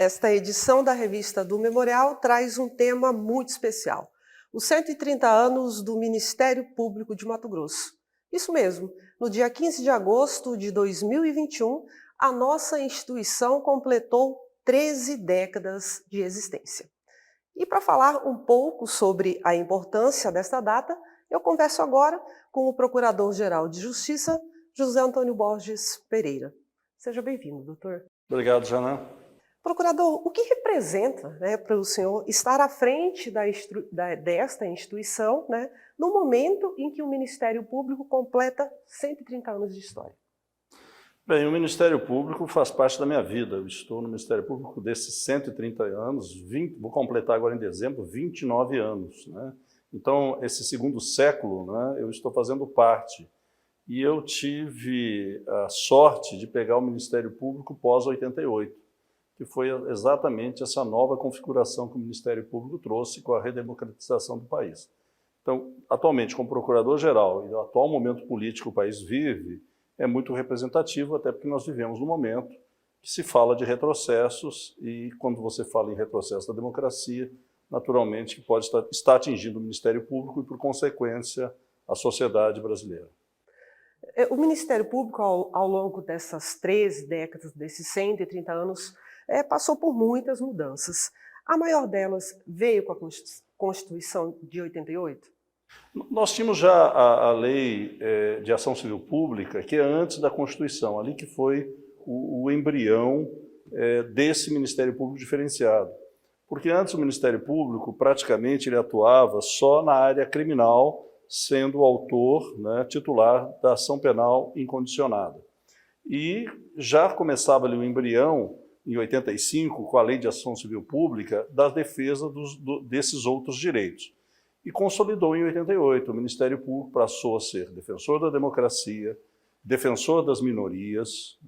Esta edição da revista do Memorial traz um tema muito especial: os 130 anos do Ministério Público de Mato Grosso. Isso mesmo, no dia 15 de agosto de 2021, a nossa instituição completou 13 décadas de existência. E para falar um pouco sobre a importância desta data, eu converso agora com o Procurador-Geral de Justiça, José Antônio Borges Pereira. Seja bem-vindo, doutor. Obrigado, Jana. Procurador, o que representa, para o senhor estar à frente desta instituição, no momento em que o Ministério Público completa 130 anos de história? Bem, o Ministério Público faz parte da minha vida. Eu estou no Ministério Público desses 130 anos, vou completar agora em dezembro 29 anos. Então, esse segundo século, eu estou fazendo parte. E eu tive a sorte de pegar o Ministério Público pós-88. Que foi exatamente essa nova configuração que o Ministério Público trouxe com a redemocratização do país. Então, atualmente, como Procurador-Geral, e no atual momento político que o país vive, é muito representativo, até porque nós vivemos num momento que se fala de retrocessos, e quando você fala em retrocesso da democracia, naturalmente que pode estar atingindo o Ministério Público e, por consequência, a sociedade brasileira. O Ministério Público, ao longo dessas 13 décadas, desses 130 anos, passou por muitas mudanças. A maior delas veio com a Constituição de 88? Nós tínhamos já a Lei de Ação Civil Pública, que é antes da Constituição, ali que foi o embrião desse Ministério Público diferenciado. Porque antes o Ministério Público, praticamente, ele atuava só na área criminal, sendo o autor titular da ação penal incondicionada. E já começava ali o embrião, em 85, com a Lei de Ação Civil Pública, da defesa desses outros direitos. E consolidou em 88. O Ministério Público passou a ser defensor da democracia, defensor das minorias,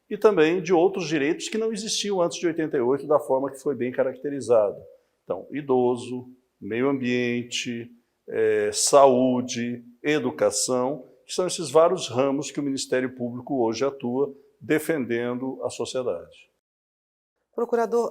e também de outros direitos que não existiam antes de 88, da forma que foi bem caracterizada. Então, idoso, meio ambiente, saúde, educação, que são esses vários ramos que o Ministério Público hoje atua defendendo a sociedade. Procurador,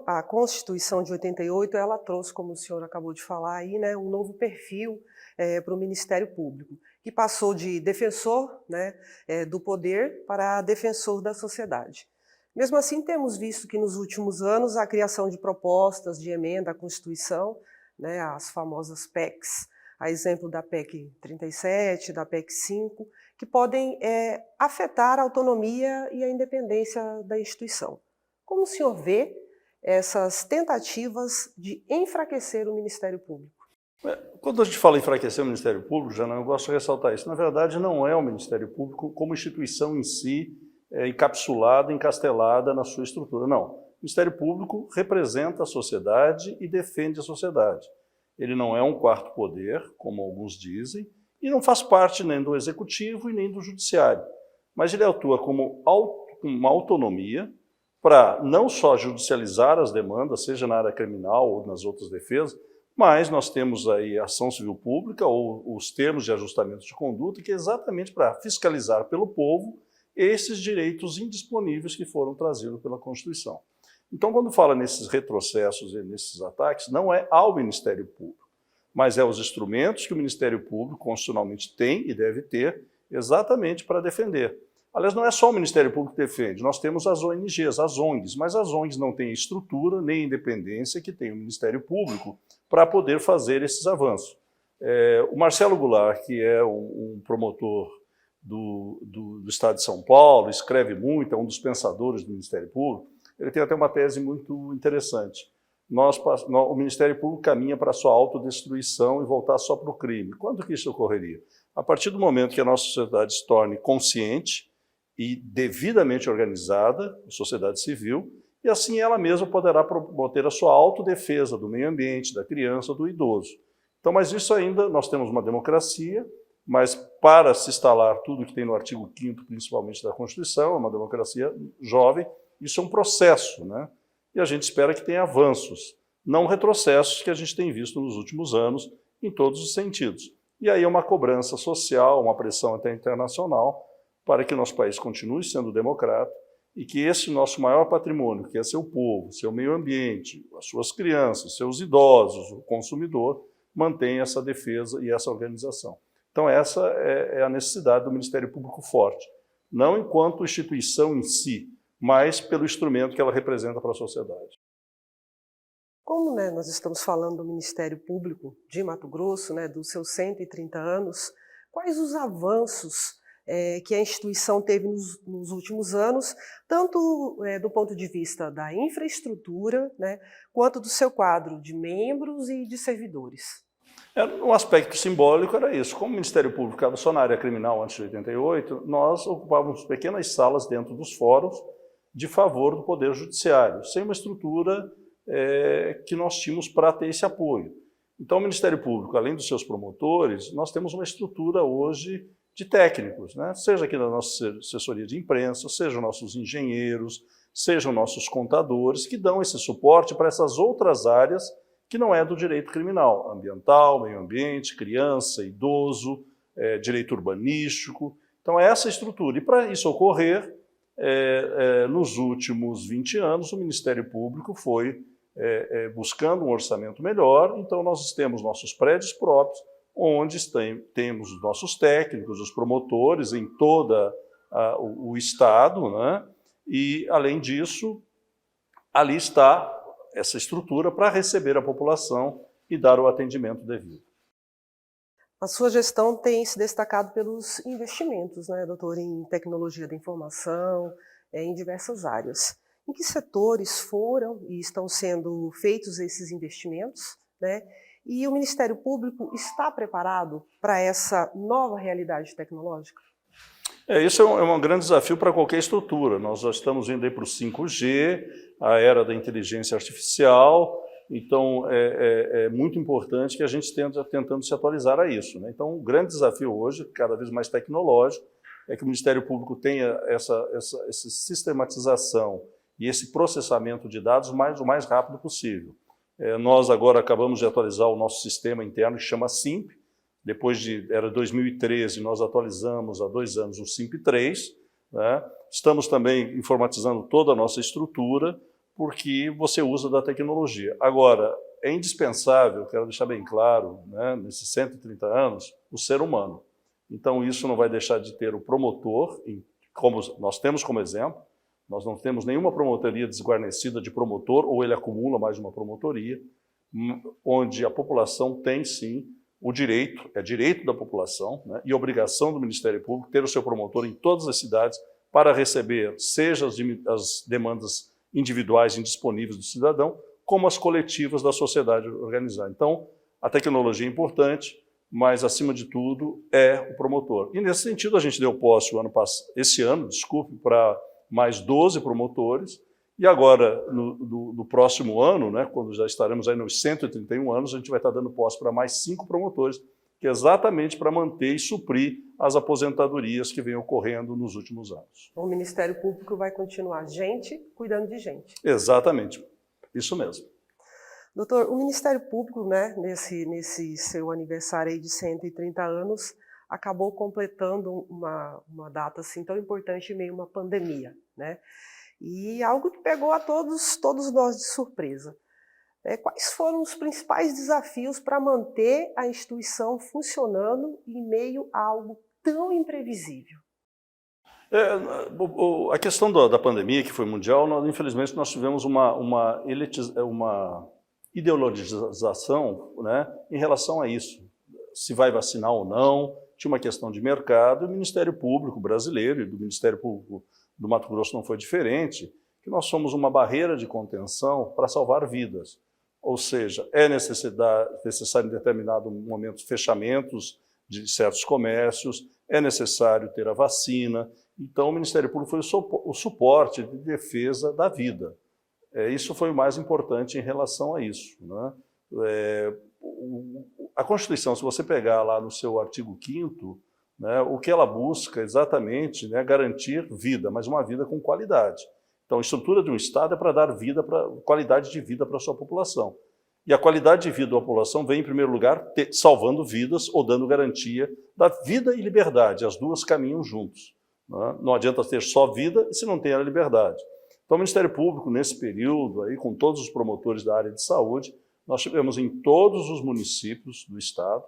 a Constituição de 88, ela trouxe, como o senhor acabou de falar aí, um novo perfil para o Ministério Público, que passou de defensor do poder para defensor da sociedade. Mesmo assim, temos visto que nos últimos anos a criação de propostas de emenda à Constituição, as famosas PECs, a exemplo da PEC 37, da PEC 5, que podem afetar a autonomia e a independência da instituição. Como o senhor vê essas tentativas de enfraquecer o Ministério Público? Quando a gente fala em enfraquecer o Ministério Público, Jana, eu gosto de ressaltar isso. Na verdade, não é o Ministério Público como instituição em si, encapsulada, encastelada na sua estrutura. Não. O Ministério Público representa a sociedade e defende a sociedade. Ele não é um quarto poder, como alguns dizem, e não faz parte nem do Executivo e nem do Judiciário. Mas ele atua como uma autonomia, para não só judicializar as demandas, seja na área criminal ou nas outras defesas, mas nós temos aí a ação civil pública ou os termos de ajustamento de conduta, que é exatamente para fiscalizar pelo povo esses direitos indisponíveis que foram trazidos pela Constituição. Então, quando fala nesses retrocessos e nesses ataques, não é ao Ministério Público, mas é os instrumentos que o Ministério Público constitucionalmente tem e deve ter exatamente para defender. Aliás, não é só o Ministério Público que defende, nós temos as ONGs, as ONGs, mas as ONGs não têm estrutura nem independência que tem o Ministério Público para poder fazer esses avanços. O Marcelo Goulart, que é um promotor do Estado de São Paulo, escreve muito, é um dos pensadores do Ministério Público, ele tem até uma tese muito interessante. O Ministério Público caminha para a sua autodestruição e voltar só para o crime. Quando que isso ocorreria? A partir do momento que a nossa sociedade se torne consciente e devidamente organizada, a sociedade civil, e assim ela mesma poderá promover a sua autodefesa do meio ambiente, da criança, do idoso. Então, mas isso ainda, nós temos uma democracia, mas para se instalar tudo que tem no artigo 5º, principalmente da Constituição, é uma democracia jovem, isso é um processo, E a gente espera que tenha avanços, não retrocessos que a gente tem visto nos últimos anos, em todos os sentidos. E aí é uma cobrança social, uma pressão até internacional, para que o nosso país continue sendo democrata e que esse nosso maior patrimônio, que é seu povo, seu meio ambiente, as suas crianças, seus idosos, o consumidor, mantenha essa defesa e essa organização. Então essa é a necessidade do Ministério Público forte, não enquanto instituição em si, mas pelo instrumento que ela representa para a sociedade. Como, né, nós estamos falando do Ministério Público de Mato Grosso, né, dos seus 130 anos, quais os avanços que a instituição teve nos últimos anos, tanto do ponto de vista da infraestrutura, né, quanto do seu quadro de membros e de servidores? Um aspecto simbólico era isso. Como o Ministério Público estava só na área criminal antes de 88, nós ocupávamos pequenas salas dentro dos fóruns de favor do Poder Judiciário, sem uma estrutura que nós tínhamos para ter esse apoio. Então, o Ministério Público, além dos seus promotores, nós temos uma estrutura hoje de técnicos, né? Seja aqui da nossa assessoria de imprensa, sejam nossos engenheiros, sejam nossos contadores, que dão esse suporte para essas outras áreas que não é do direito criminal, ambiental, meio ambiente, criança, idoso, direito urbanístico. Então, é essa estrutura. E para isso ocorrer, nos últimos 20 anos, o Ministério Público foi buscando um orçamento melhor, então nós temos nossos prédios próprios, onde temos os nossos técnicos, os promotores em todo o Estado, né? E, além disso, ali está essa estrutura para receber a população e dar o atendimento devido. A sua gestão tem se destacado pelos investimentos, né, doutor, em tecnologia da informação, em diversas áreas. Em que setores foram e estão sendo feitos esses investimentos, né? E o Ministério Público está preparado para essa nova realidade tecnológica? Isso é um grande desafio para qualquer estrutura. Nós já estamos indo aí para o 5G, a era da inteligência artificial, então é muito importante que a gente esteja tentando se atualizar a isso, né? Então, um grande desafio hoje, cada vez mais tecnológico, é que o Ministério Público tenha essa sistematização e esse processamento de dados o mais rápido possível. Nós agora acabamos de atualizar o nosso sistema interno, que chama SIMP. Era 2013, nós atualizamos há 2 anos o SIMP3, né? Estamos também informatizando toda a nossa estrutura, porque você usa da tecnologia. Agora, é indispensável, quero deixar bem claro, né, nesses 130 anos, o ser humano. Então, isso não vai deixar de ter o promotor, como nós temos como exemplo. Nós não temos nenhuma promotoria desguarnecida de promotor, ou ele acumula mais de uma promotoria, onde a população tem, sim, o direito, é direito da população, né, e obrigação do Ministério Público ter o seu promotor em todas as cidades para receber, seja as demandas individuais indisponíveis do cidadão, como as coletivas da sociedade organizada. Então, a tecnologia é importante, mas, acima de tudo, é o promotor. E, nesse sentido, a gente deu posse esse ano, para mais 12 promotores, e agora, no próximo ano, né, quando já estaremos aí nos 131 anos, a gente vai estar dando posse para mais 5 promotores, que é exatamente para manter e suprir as aposentadorias que vêm ocorrendo nos últimos anos. O Ministério Público vai continuar gente cuidando de gente. Exatamente, isso mesmo. Doutor, o Ministério Público, né, nesse seu aniversário aí de 130 anos, acabou completando uma data assim tão importante em meio a uma pandemia, né? E algo que pegou a todos nós de surpresa. Quais foram os principais desafios para manter a instituição funcionando em meio a algo tão imprevisível? A questão da pandemia, que foi mundial, infelizmente nós tivemos uma ideologização, né, em relação a isso. Se vai vacinar ou não, tinha uma questão de mercado, e o Ministério Público brasileiro e do Ministério Público do Mato Grosso não foi diferente, que nós somos uma barreira de contenção para salvar vidas. Ou seja, é necessário em determinado momento fechamentos de certos comércios, é necessário ter a vacina. Então, o Ministério Público foi o suporte de defesa da vida. Isso foi o mais importante em relação a isso, né? A Constituição, se você pegar lá no seu artigo 5º, né, o que ela busca exatamente, né, garantir vida, mas uma vida com qualidade. Então, a estrutura de um Estado é para dar qualidade de vida para a sua população. E a qualidade de vida da população vem, em primeiro lugar, salvando vidas ou dando garantia da vida e liberdade. As duas caminham juntos. né? Não adianta ter só vida se não tem a liberdade. Então, o Ministério Público, nesse período, aí, com todos os promotores da área de saúde, nós tivemos em todos os municípios do Estado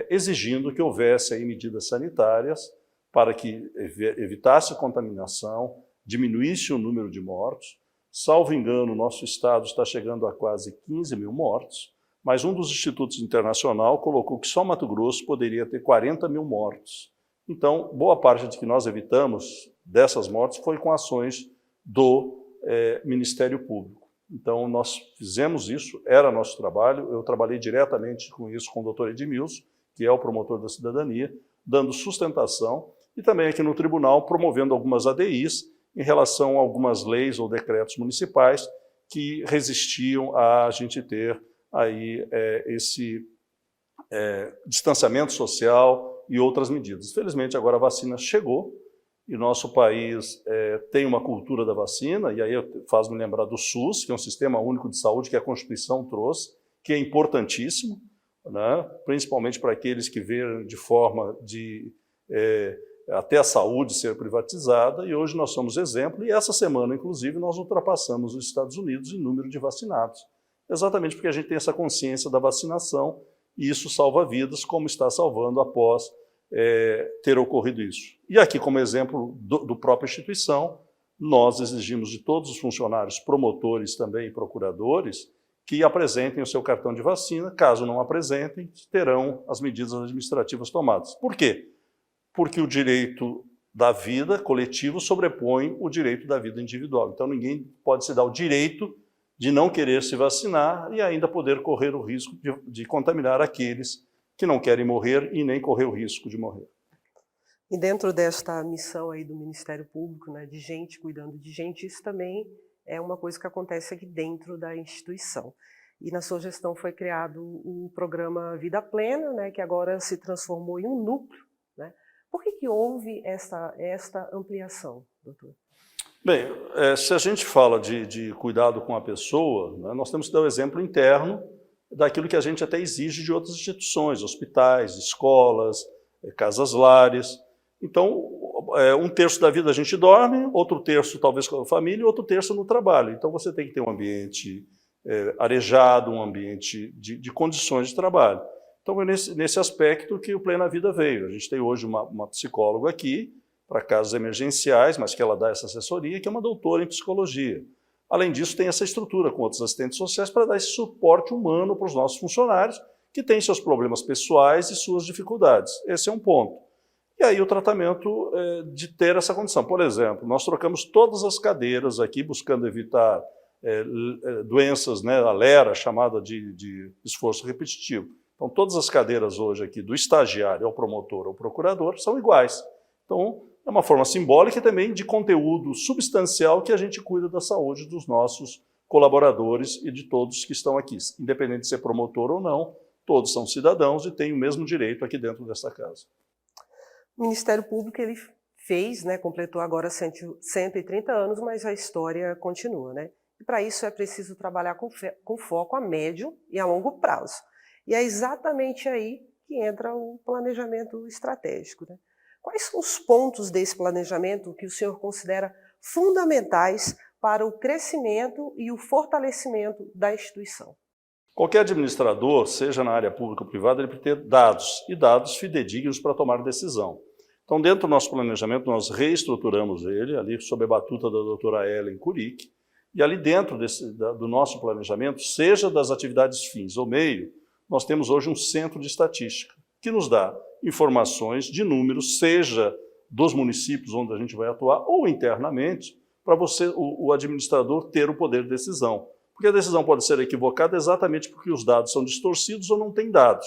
exigindo que houvesse aí medidas sanitárias para que evitasse contaminação, diminuísse o número de mortos. Salvo engano, o nosso Estado está chegando a quase 15 mil mortos, mas um dos institutos internacional colocou que só Mato Grosso poderia ter 40 mil mortos. Então, boa parte de que nós evitamos dessas mortes foi com ações do Ministério Público. Então, nós fizemos isso, era nosso trabalho, eu trabalhei diretamente com isso com o Dr. Edmilson, que é o promotor da cidadania, dando sustentação, e também aqui no tribunal promovendo algumas ADIs em relação a algumas leis ou decretos municipais que resistiam a gente ter aí esse distanciamento social e outras medidas. Felizmente, agora a vacina chegou, e o nosso país tem uma cultura da vacina, e aí faz-me lembrar do SUS, que é um sistema único de saúde que a Constituição trouxe, que é importantíssimo, né? Principalmente para aqueles que veem de forma de até a saúde ser privatizada, e hoje nós somos exemplo, e essa semana, inclusive, nós ultrapassamos os Estados Unidos em número de vacinados, exatamente porque a gente tem essa consciência da vacinação, e isso salva vidas, como está salvando após ter ocorrido isso. E aqui, como exemplo do própria instituição, nós exigimos de todos os funcionários, promotores também e procuradores, que apresentem o seu cartão de vacina. Caso não apresentem, terão as medidas administrativas tomadas. Por quê? Porque o direito da vida coletivo sobrepõe o direito da vida individual. Então, ninguém pode se dar o direito de não querer se vacinar e ainda poder correr o risco de contaminar aqueles que não querem morrer e nem correr o risco de morrer. E dentro desta missão aí do Ministério Público, né, de gente cuidando de gente, isso também é uma coisa que acontece aqui dentro da instituição. E na sua gestão foi criado o programa Vida Plena, né, que agora se transformou em um núcleo, né? Por que houve esta ampliação, doutor? Bem, se a gente fala de cuidado com a pessoa, né, nós temos que dar o exemplo interno daquilo que a gente até exige de outras instituições, hospitais, escolas, casas-lares. Então, um terço da vida a gente dorme, outro terço talvez com a família e outro terço no trabalho. Então, você tem que ter um ambiente arejado, um ambiente de condições de trabalho. Então, é nesse aspecto que o Plena Vida veio. A gente tem hoje uma psicóloga aqui, para casos emergenciais, mas que ela dá essa assessoria, que é uma doutora em psicologia. Além disso, tem essa estrutura com outros assistentes sociais para dar esse suporte humano para os nossos funcionários, que têm seus problemas pessoais e suas dificuldades. Esse é um ponto. E aí o tratamento de ter essa condição. Por exemplo, nós trocamos todas as cadeiras aqui, buscando evitar doenças, né, a LERA, chamada de esforço repetitivo. Então, todas as cadeiras hoje aqui, do estagiário ao promotor ao procurador, são iguais. Então, é uma forma simbólica e também de conteúdo substancial que a gente cuida da saúde dos nossos colaboradores e de todos que estão aqui. Independente de ser promotor ou não, todos são cidadãos e têm o mesmo direito aqui dentro dessa casa. O Ministério Público ele fez, né, completou agora 130 anos, mas a história continua, né? E para isso é preciso trabalhar com foco a médio e a longo prazo. E é exatamente aí que entra o planejamento estratégico, né? Quais são os pontos desse planejamento que o senhor considera fundamentais para o crescimento e o fortalecimento da instituição? Qualquer administrador, seja na área pública ou privada, ele precisa ter dados, e dados fidedignos para tomar decisão. Então, dentro do nosso planejamento, nós reestruturamos ele, ali sob a batuta da doutora Ellen Curic, e ali dentro do nosso planejamento, seja das atividades fins ou meio, nós temos hoje um centro de estatística, que nos dá informações de números, seja dos municípios onde a gente vai atuar, ou internamente, para você, o administrador, ter o poder de decisão. Porque a decisão pode ser equivocada exatamente porque os dados são distorcidos ou não tem dados.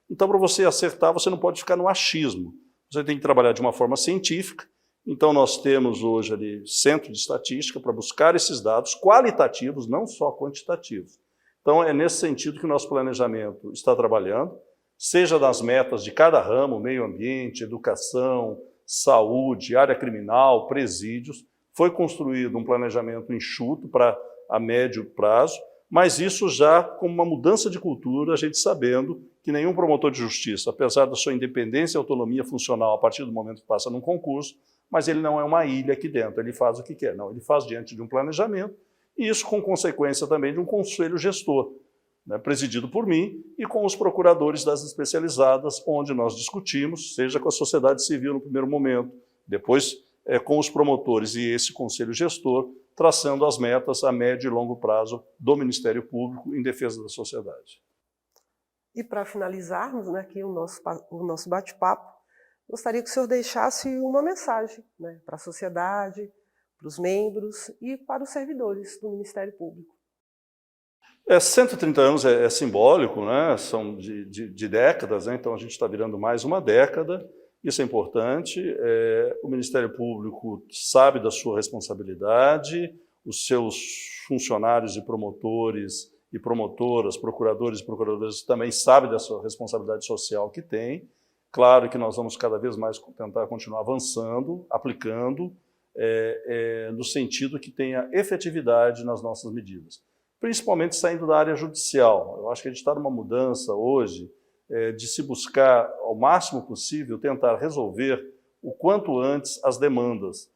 Então, para você acertar, você não pode ficar no achismo. Você tem que trabalhar de uma forma científica. Então, nós temos hoje ali centro de estatística para buscar esses dados qualitativos, não só quantitativos. Então, é nesse sentido que o nosso planejamento está trabalhando, seja das metas de cada ramo, meio ambiente, educação, saúde, área criminal, presídios. Foi construído um planejamento enxuto para a médio prazo, mas isso já como uma mudança de cultura, a gente sabendo que nenhum promotor de justiça, apesar da sua independência e autonomia funcional a partir do momento que passa num concurso, mas ele não é uma ilha aqui dentro, ele faz o que quer. Não, ele faz diante de um planejamento, e isso com consequência também de um conselho gestor, né, presidido por mim e com os procuradores das especializadas, onde nós discutimos, seja com a sociedade civil no primeiro momento, depois com os promotores e esse conselho gestor, traçando as metas a médio e longo prazo do Ministério Público em defesa da sociedade. E para finalizarmos, né, aqui o nosso bate-papo, gostaria que o senhor deixasse uma mensagem, né, para a sociedade, para os membros e para os servidores do Ministério Público. 130 anos é simbólico, né? São de décadas, né? Então a gente está virando mais uma década, isso é importante. O Ministério Público sabe da sua responsabilidade, os seus funcionários e promotores e promotoras, procuradores e procuradoras também sabem da sua responsabilidade social que tem. Claro que nós vamos cada vez mais tentar continuar avançando, aplicando, no sentido que tenha efetividade nas nossas medidas. Principalmente saindo da área judicial. Eu acho que a gente está numa mudança hoje de se buscar, ao máximo possível, tentar resolver o quanto antes as demandas.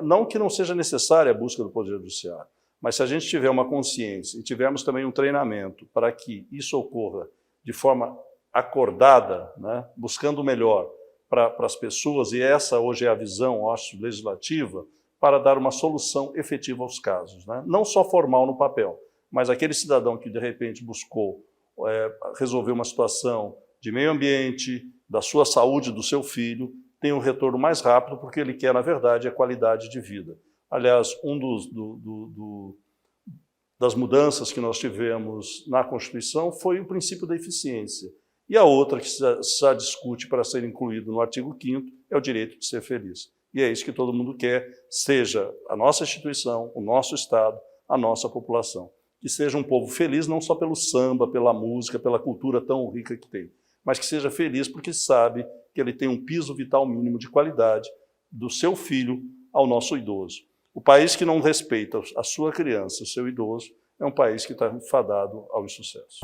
Não que não seja necessária a busca do Poder Judiciário, mas se a gente tiver uma consciência e tivermos também um treinamento para que isso ocorra de forma acordada, né, buscando o melhor para as pessoas, e essa hoje é a visão, acho, legislativa, para dar uma solução efetiva aos casos, né? Não só formal no papel, mas aquele cidadão que de repente buscou resolver uma situação de meio ambiente, da sua saúde, do seu filho, tem um retorno mais rápido porque ele quer, na verdade, a qualidade de vida. Aliás, das mudanças que nós tivemos na Constituição foi o princípio da eficiência. E a outra que já discute para ser incluído no artigo 5º é o direito de ser feliz. E é isso que todo mundo quer, seja a nossa instituição, o nosso Estado, a nossa população. Que seja um povo feliz não só pelo samba, pela música, pela cultura tão rica que tem, mas que seja feliz porque sabe que ele tem um piso vital mínimo de qualidade do seu filho ao nosso idoso. O país que não respeita a sua criança, o seu idoso, é um país que está fadado ao insucesso.